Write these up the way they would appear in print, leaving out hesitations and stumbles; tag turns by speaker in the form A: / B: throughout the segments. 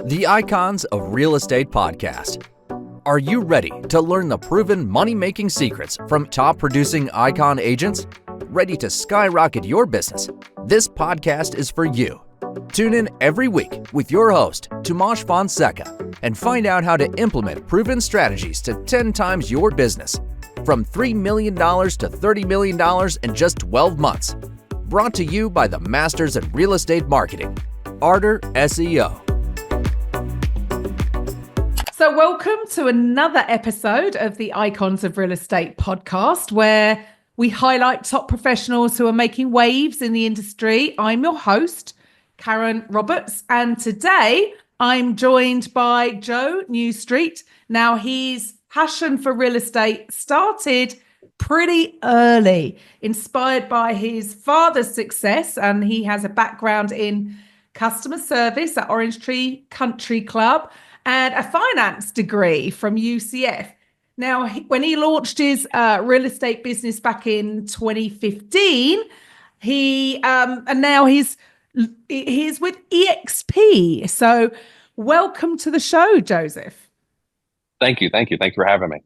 A: The Icons of Real Estate Podcast. Are you ready to learn the proven money-making secrets from top-producing Icon agents? Ready to skyrocket your business? This podcast is for you. Tune in every week with your host, Tomasz Fonseca, and find out how to implement proven strategies to 10 times your business, from $3 million to $30 million in just 12 months. Brought to you by the Masters in Real Estate Marketing, Arter SEO.
B: So welcome to another episode of the Icons of Real Estate podcast, where we highlight top professionals who are making waves in the industry. I'm your host, Karen Roberts, and today I'm joined by Joe Newstreet. Now, his passion for real estate started pretty early, inspired by his father's success, and he has a background in customer service at Orange Tree Country Club and a finance degree from UCF. Now, when he launched his real estate business back in 2015, and now he's with EXP. So welcome to the show, Joseph.
C: Thank you for having me.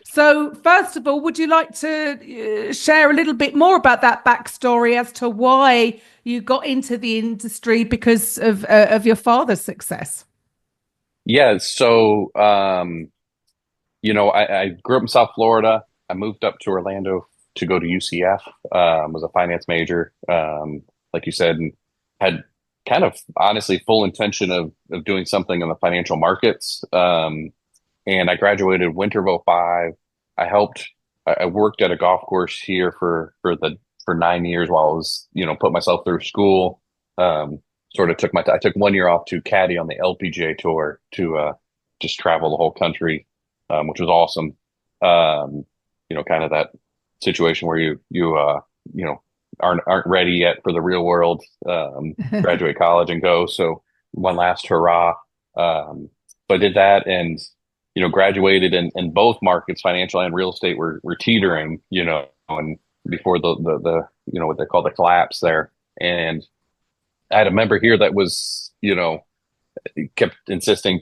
B: So first of all, would you like to share a little bit more about that backstory as to why you got into the industry because of your father's success?
C: Yeah, so I grew up in South Florida. I moved up to Orlando to go to UCF. Was a finance major, like you said, and had kind of honestly full intention of doing something in the financial markets. And I graduated winter of '05. I worked at a golf course here for 9 years while I was, put myself through school. I took 1 year off to caddy on the LPGA tour to just travel the whole country, which was awesome. Kind of that situation where you aren't ready yet for the real world, graduate college and go. So one last hurrah. So I did that and, graduated and both markets, financial and real estate were teetering, and before the what they call the collapse there. And I had a member here that was, kept insisting,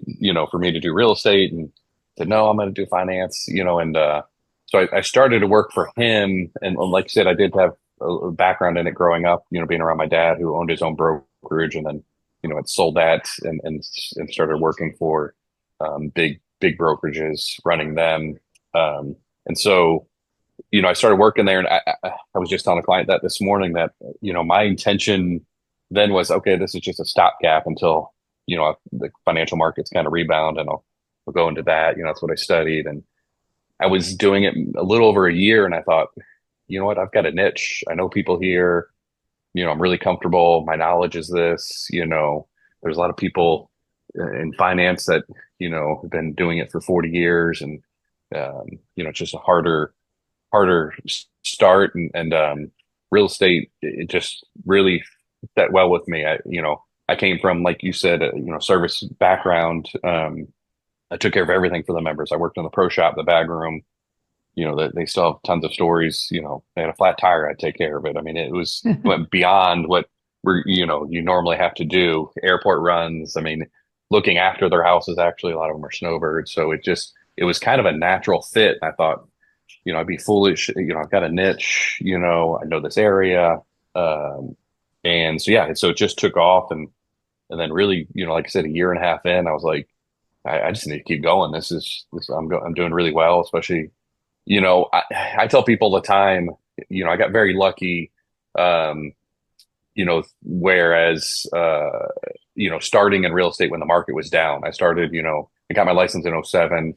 C: for me to do real estate and said, no, I'm going to do finance, so I started to work for him. And like you said, I did have a background in it growing up, being around my dad who owned his own brokerage and then, had sold that and started working for big brokerages, running them. And so, I started working there, and I was just telling a client that this morning that, my intention then was, okay, this is just a stopgap until, the financial markets kind of rebound, and I'll go into that. That's what I studied. And I was doing it a little over a year, and I thought, you know what, I've got a niche. I know people here, I'm really comfortable. My knowledge is this, there's a lot of people in finance that, have been doing it for 40 years and, it's just a harder start and real estate, it just really fit well with me. I came from, like you said, service background. I took care of everything for the members. I worked in the pro shop, the bag room. They still have tons of stories. They had a flat tire, I'd take care of it. I mean, it went beyond what you normally have to do. Airport runs. I mean, looking after their houses. Actually, a lot of them are snowbirds. So it was kind of a natural fit. I thought, I'd be foolish. I've got a niche. I know this area. And so, yeah, so it just took off. And then really, like I said, a year and a half in, I was like, I just need to keep going. I'm doing really well, especially, I tell people all the time, I got very lucky, whereas, starting in real estate when the market was down. I started, I got my license in '07,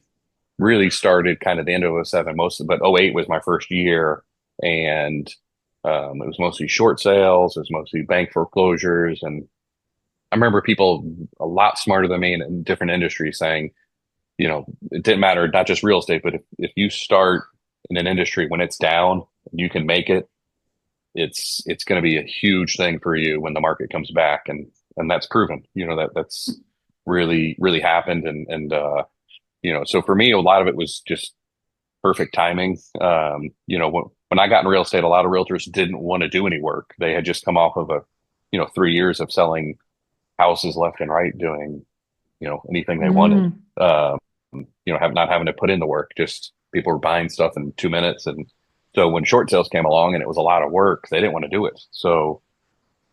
C: really started kind of the end of '07, but '08 was my first year. And it was mostly short sales. It was mostly bank foreclosures. And I remember people a lot smarter than me in different industries saying, it didn't matter, not just real estate, but if you start in an industry when it's down, you can make it. It's going to be a huge thing for you when the market comes back. And that's proven, that's really, really happened. And so for me, a lot of it was just perfect timing. When I got in real estate, a lot of realtors didn't want to do any work. They had just come off of 3 years of selling houses left and right, doing anything they wanted.
B: Mm.
C: Not having to put in the work, just people were buying stuff in 2 minutes. And so when short sales came along and it was a lot of work, they didn't want to do it. So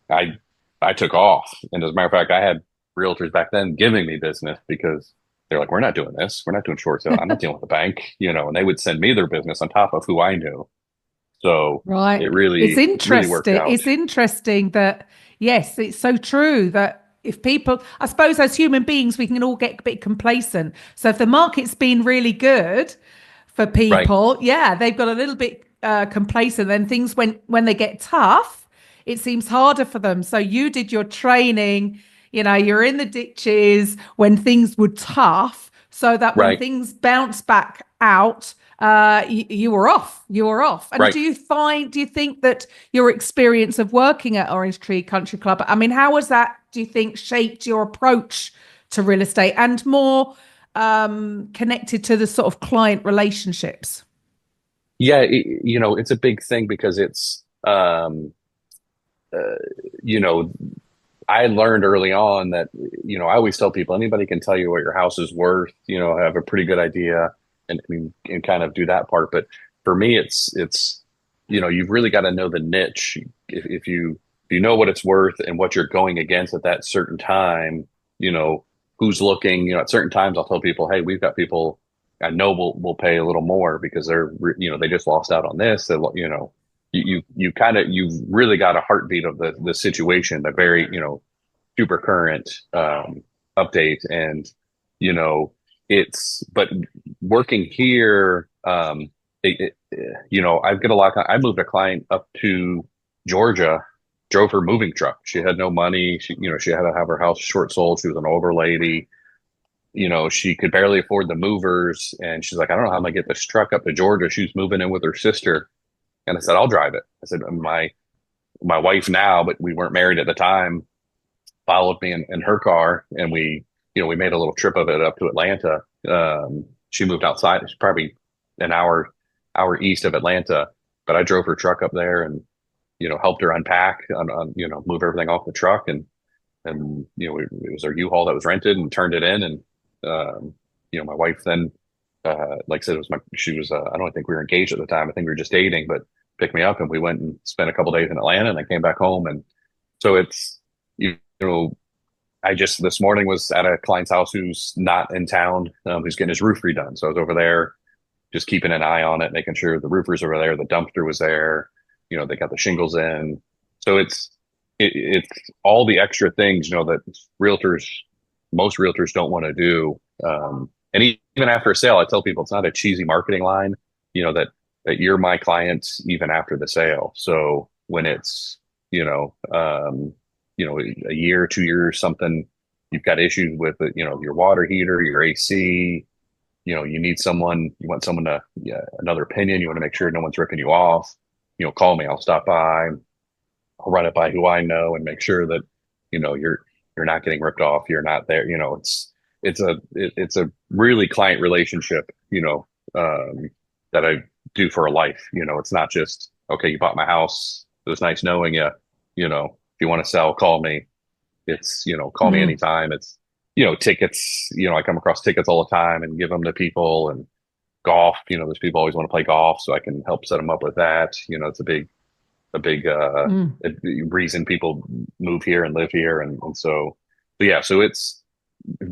C: I I took off. And as a matter of fact, I had realtors back then giving me business because they're like, we're not doing this. We're not doing short sale. I'm not dealing with the bank, and they would send me their business on top of who I knew. So it
B: Right. It's
C: really worked
B: interesting.
C: out.
B: It's interesting that, yes, it's so true that if people, I suppose as human beings, we can all get a bit complacent. So if the market's been really good for
C: Right.
B: people, yeah, they've got a little bit complacent. Then things when they get tough, it seems harder for them. So you did your training, you're in the ditches when things were tough, so that when
C: Right.
B: things bounce back out, you were off. You were off. And
C: Right.
B: do you think that your experience of working at Orange Tree Country Club, I mean, how has that, do you think, shaped your approach to real estate and more connected to the sort of client relationships?
C: Yeah. It's a big thing because uh, you know, I learned early on that, I always tell people anybody can tell you what your house is worth, have a pretty good idea and kind of do that part. But for me, you've really got to know the niche. If you know what it's worth and what you're going against at that certain time, who's looking, at certain times I'll tell people, hey, we've got people I know will pay a little more because they just lost out on this. You've really got a heartbeat of the situation, the very, super current update. And you know but working here, I've got a lot I moved a client up to Georgia, drove her moving truck. She had no money. She had to have her house short sold. She was an older lady. She could barely afford the movers, and she's like, I don't know how I'm gonna get this truck up to Georgia. She's moving in with her sister. And I said, I'll drive it. I said, my wife now, but we weren't married at the time, followed me in her car, and we made a little trip of it up to Atlanta. She moved outside. It's probably an hour east of Atlanta, but I drove her truck up there and helped her unpack, move everything off the truck, and it was our U-Haul that was rented and turned it in. And my wife then, like I said, she was I don't think we were engaged at the time. I think we were just dating, but picked me up and we went and spent a couple days in Atlanta, and I came back home. And so it's you know I just this morning was at a client's house who's not in town, who's getting his roof redone. So I was over there just keeping an eye on it, making sure the roofers were there, the dumpster was there, they got the shingles in. So it's all the extra things, that most realtors don't want to do. And even after a sale, I tell people it's not a cheesy marketing line, that you're my client even after the sale. So when it's, a year, 2 years, something, you've got issues with it, your water heater, your AC, you want someone to, another opinion. You want to make sure no one's ripping you off, call me, I'll stop by. I'll run it by who I know and make sure that, you're not getting ripped off. You're not there. It's a really client relationship, that I do for a life. It's not just, okay, you bought my house. It was nice knowing you. If you want to sell, call me. It's, call me
B: Mm.
C: anytime. It's, tickets, I come across tickets all the time and give them to people. And golf, there's people always want to play golf, so I can help set them up with that. It's a big
B: Mm.
C: reason people move here and live here. And so yeah, so it's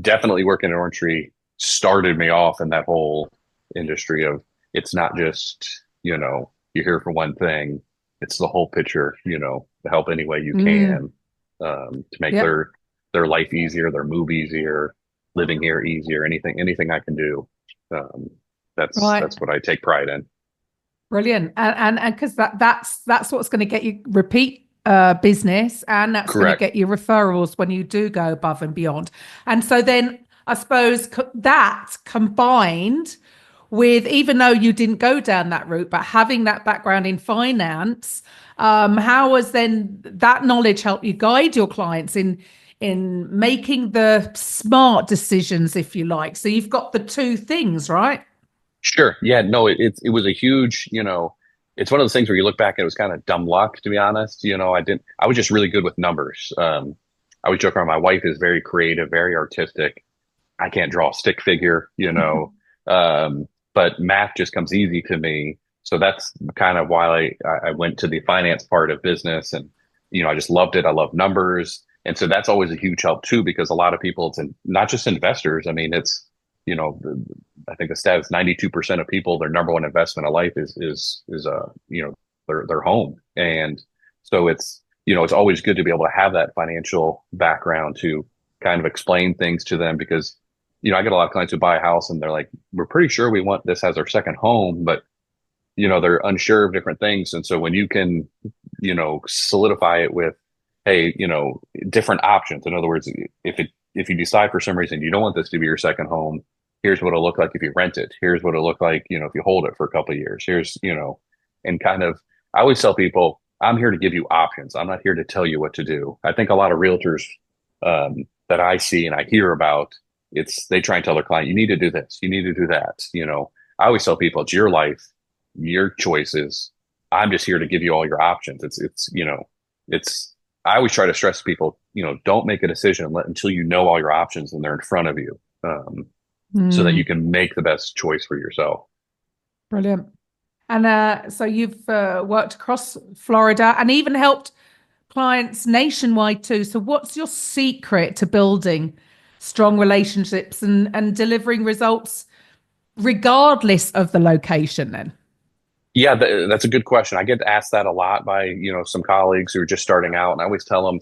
C: definitely working at Orange Tree started me off in that whole industry of, it's not just, you're here for one thing. It's the whole picture, to help any way you
B: Mm.
C: can, to make
B: Yep.
C: their life easier, their move easier, living here easier, anything I can do. Um,
B: Right.
C: that's what I take pride in.
B: Brilliant. And because that's what's going to get you repeat business, and that's going to
C: Correct.
B: get you referrals when you do go above and beyond. And so then I suppose that combined with, even though you didn't go down that route, but having that background in finance, how has then that knowledge helped you guide your clients in making the smart decisions, if you like? So you've got the two things, right?
C: Sure. Yeah. No, it was a huge, it's one of those things where you look back and it was kind of dumb luck, to be honest. I was just really good with numbers. I always joke around. My wife is very creative, very artistic. I can't draw a stick figure, but math just comes easy to me. So that's kind of why I went to the finance part of business, and I just loved it. I love numbers, and so that's always a huge help too, because a lot of people, not just investors. I mean, it's you know, I think the stat is 92% of people, their number one investment of life is their home, and so it's always good to be able to have that financial background to kind of explain things to them, because I get a lot of clients who buy a house and they're like, we're pretty sure we want this as our second home, but they're unsure of different things. And so when you can, solidify it with, hey, different options. In other words, if you decide for some reason you don't want this to be your second home, here's what it'll look like if you rent it. Here's what it'll look like, if you hold it for a couple of years. And kind of, I always tell people, I'm here to give you options. I'm not here to tell you what to do. I think a lot of realtors that I see and I hear about, they try and tell their client, you need to do this, you need to do that. I always tell people, it's your life, your choices. I'm just here to give you all your options. I always try to stress people, don't make a decision until you know all your options and they're in front of you, so that you can make the best choice for yourself.
B: Brilliant. And so you've worked across Florida and even helped clients nationwide too. So what's your secret to building strong relationships and delivering results regardless of the location then?
C: Yeah, that's a good question. I get asked that a lot by, some colleagues who are just starting out. And I always tell them,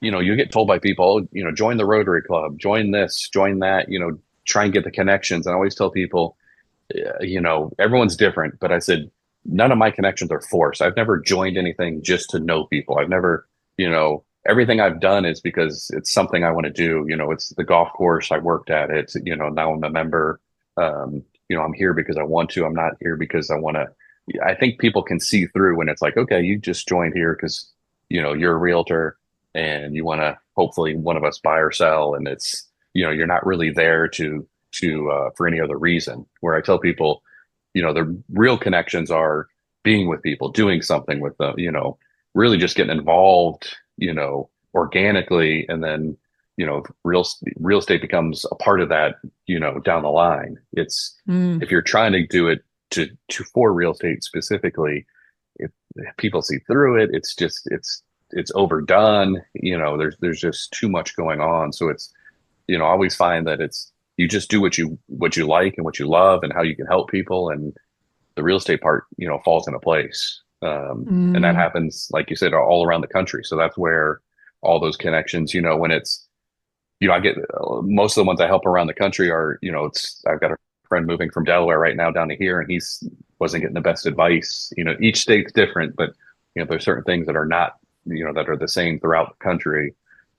C: you get told by people, join the Rotary Club, join this, join that, try and get the connections. And I always tell people, everyone's different. But I said, none of my connections are forced. I've never joined anything just to know people. I've never, everything I've done is because it's something I want to do. It's the golf course. I worked at it. Now I'm a member. I'm here because I want to. I'm not here because I want to. I think people can see through when it's like, okay, you just joined here because, you're a realtor and you want to hopefully one of us buy or sell. And it's, you're not really there to for any other reason. Where I tell people, the real connections are being with people, doing something with them, really just getting involved, organically. And then, real estate becomes a part of that, down the line. It's if you're trying to do it for real estate specifically, if people see through it, it's overdone. There's just too much going on. So it's, I always find that you just do what you like and what you love and how you can help people, and the real estate part, falls into place. And that happens, like you said, all around the country. So that's where all those connections, when it's, I get most of the ones I help around the country are, I've got a friend moving from Delaware right now down to here, and wasn't getting the best advice. Each state's different, but there's certain things that are not, that are the same throughout the country.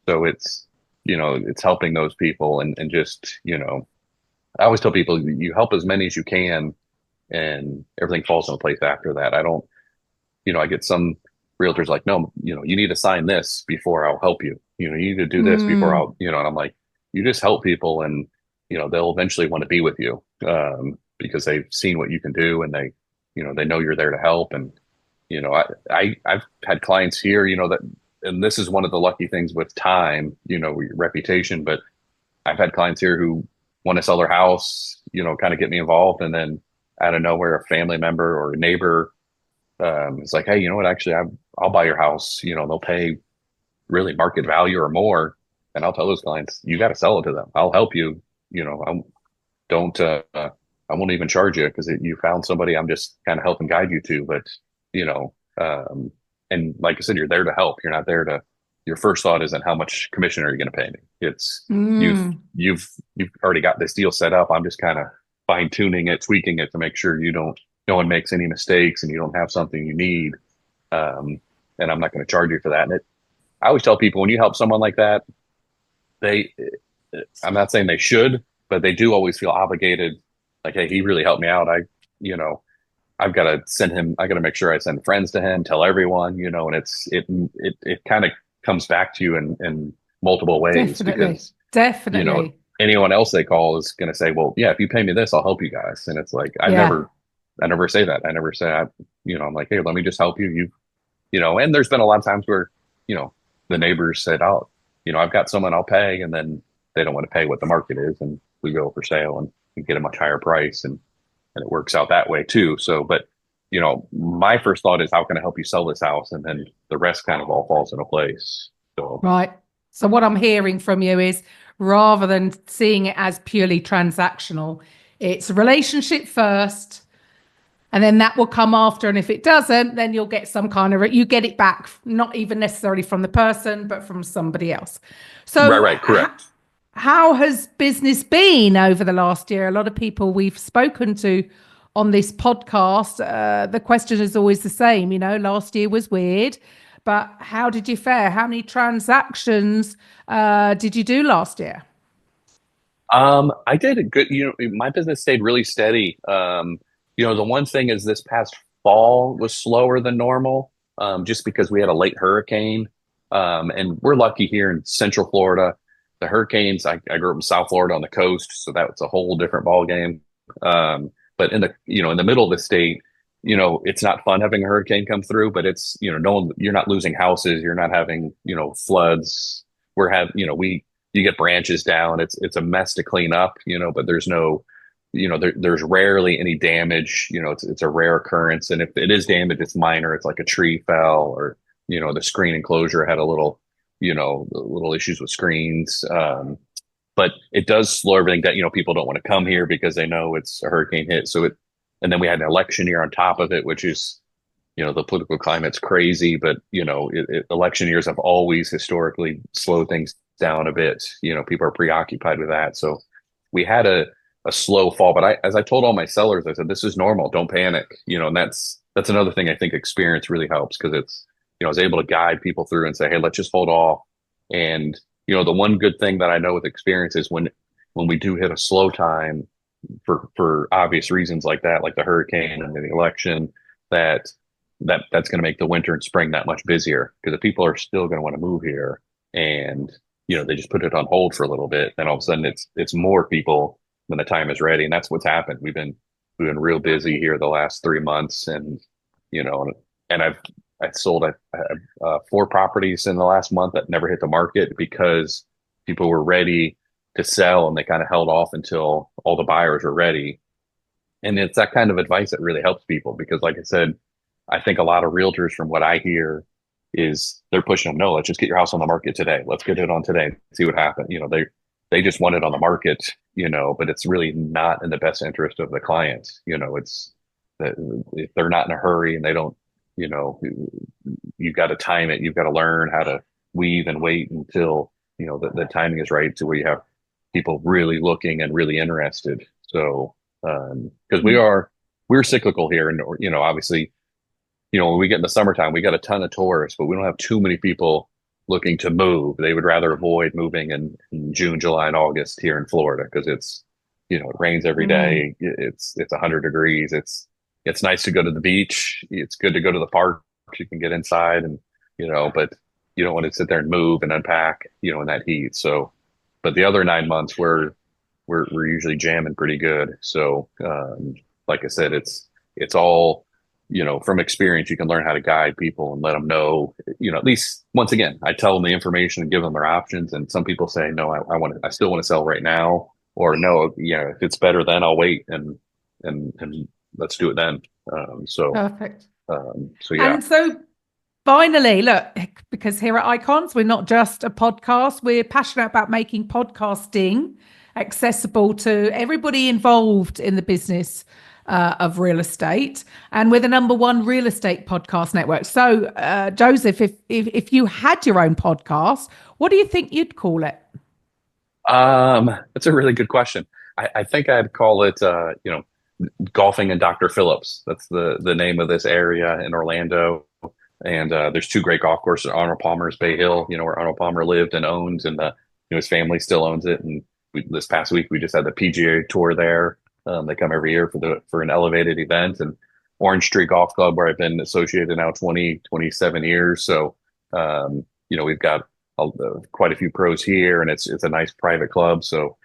C: So it's, it's helping those people and just, I always tell people, you help as many as you can and everything falls into place after that. I don't, I get some realtors like, no, you need to sign this before I'll help you. You need to do this before I'll, and I'm like, you just help people and, they'll eventually want to be with you, because they've seen what you can do and they know you're there to help. And, I've had clients here, that, and this is one of the lucky things with time, your reputation, but I've had clients here who want to sell their house, kind of get me involved. And then out of nowhere, a family member or a neighbor, is like, hey, you know what, actually, I'll buy your house. They'll pay really market value or more. And I'll tell those clients, you got to sell it to them. I'll help you. I won't even charge you because you found somebody I'm just kind of helping guide you to. But, and like I said, you're there to help. You're not there to, your first thought isn't how much commission are you going to pay me? It's you've already got this deal set up. I'm just kind of fine tuning it, tweaking it to make sure no one makes any mistakes and you don't have something you need. And I'm not going to charge you for that. And I always tell people when you help someone like that, I'm not saying they should, but they do always feel obligated. Like, hey, he really helped me out. I've got to send him, I got to make sure I send friends to him, tell everyone, and it kind of comes back to you in multiple ways. Definitely. Anyone else they call is going to say, well, yeah, if you pay me this, I'll help you guys. And it's like, I never say that. I never say, I'm like, hey, let me just help you. And there's been a lot of times where, the neighbors said, I've got someone I'll pay. And then they don't want to pay what the market is. And we go for sale and get a much higher price, and it works out that way too. So, but my first thought is, how can I help you sell this house? And then the rest kind of all falls into place. So,
B: Right. So what I'm hearing from you is, rather than seeing it as purely transactional, it's relationship first, and then that will come after. And if it doesn't, then you'll get some kind of, you get it back, not even necessarily from the person, but from somebody else. So
C: right, correct.
B: How has business been over the last year? A lot of people we've spoken to on this podcast, the question is always the same. Last year was weird, but how did you fare? How many transactions did you do last year?
C: I did a good, my business stayed really steady. The one thing is, this past fall was slower than normal, just because we had a late hurricane. And we're lucky here in Central Florida. The hurricanes, I grew up in South Florida on the coast, so that was a whole different ball game. But in the middle of the state, it's not fun having a hurricane come through, but it's, you're not losing houses. You're not having, floods. You get branches down. It's a mess to clean up, but there's no, there's rarely any damage. It's a rare occurrence. And if it is damage, it's minor. It's like a tree fell, or, the screen enclosure had a little issues with screens. But it does slow everything down. People don't want to come here because they know it's a hurricane hit. And then we had an election year on top of it, which is, the political climate's crazy, but, election years have always historically slowed things down a bit. People are preoccupied with that. So we had a slow fall, but as I told all my sellers, I said, this is normal. Don't panic. And that's another thing I think experience really helps, because it's, I was able to guide people through and say, hey, let's just hold off. And, the one good thing that I know with experience is when we do hit a slow time for obvious reasons like that, like the hurricane and the election, that's going to make the winter and spring that much busier, because the people are still going to want to move here. And, they just put it on hold for a little bit. Then all of a sudden it's more people when the time is ready. And that's what's happened. We've been real busy here the last 3 months, and, and I sold 4 properties in the last month that never hit the market because people were ready to sell, and they kind of held off until all the buyers were ready. And it's that kind of advice that really helps people, because like I said, I think a lot of realtors, from what I hear, is they're pushing them. No, let's just get your house on the market today. Let's get it on today. See what happens. They just want it on the market, but it's really not in the best interest of the client. It's that if they're not in a hurry and they don't, you've got to time it. You've got to learn how to weave and wait until, the timing is right, to where you have people really looking and really interested. So, because we're cyclical here, and, obviously, when we get in the summertime, we got a ton of tourists, but we don't have too many people looking to move. They would rather avoid moving in June, July, and August here in Florida, because it's, it rains every day. It's 100 degrees. It's nice to go to the beach. It's good to go to the park. You can get inside, and, but you don't want to sit there and move and unpack, in that heat. So, but the other 9 months we're usually jamming pretty good. So, like I said, it's all, from experience, you can learn how to guide people and let them know, at least, once again, I tell them the information and give them their options. And some people say, no, I still want to sell right now, or no, if it's better, then I'll wait and let's do it then.
B: Perfect.
C: So yeah.
B: And so finally, look, because here at Icons, we're not just a podcast. We're passionate about making podcasting accessible to everybody involved in the business of real estate, and we're the #1 real estate podcast network. So, Joseph, if you had your own podcast, what do you think you'd call it?
C: That's a really good question. I think I'd call it, Golfing and Dr. Phillips. That's the name of this area in Orlando. And there's 2 great golf courses: Arnold Palmer's Bay Hill, where Arnold Palmer lived and owns, and his family still owns it. And this past week we just had the PGA Tour there. They come every year for an elevated event. And Orange Tree Golf Club, where I've been associated now 27 years. So, we've got quite a few pros here, and it's a nice private club. So,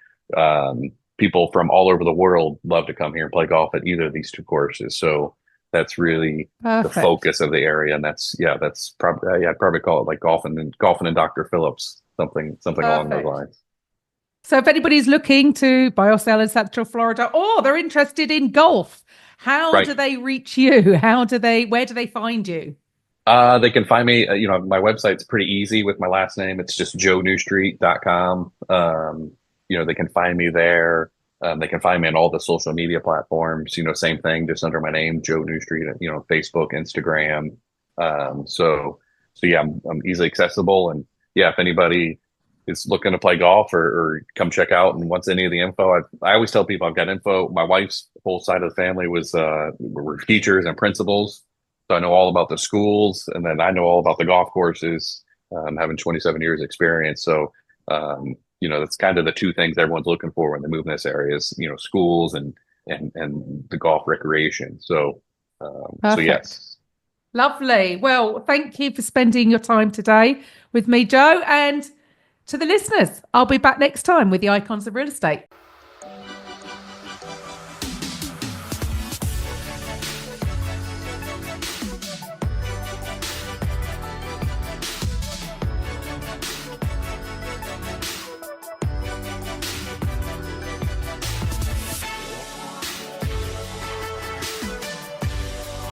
C: people from all over the world love to come here and play golf at either of these 2 courses. So that's really
B: Perfect.
C: The focus of the area. And that's probably, I'd probably call it like golfing and Dr. Phillips, something along those lines.
B: So if anybody's looking to buy or sell in Central Florida, or they're interested in golf, how do they reach you? Where do they find you?
C: They can find me, my website's pretty easy with my last name. It's just joenewstreet.com. They can find me there. They can find me on all the social media platforms, same thing, just under my name, Joe Newstreet, Facebook, Instagram. So yeah, I'm easily accessible. And yeah, if anybody is looking to play golf or come check out and wants any of the info, I always tell people I've got info. My wife's whole side of the family were teachers and principals. So I know all about the schools, and then I know all about the golf courses, having 27 years experience. So, that's kind of the two things everyone's looking for when they move in this area is, schools and the golf recreation. So yes.
B: Lovely. Well, thank you for spending your time today with me, Joe. And to the listeners, I'll be back next time with the Icons of Real Estate.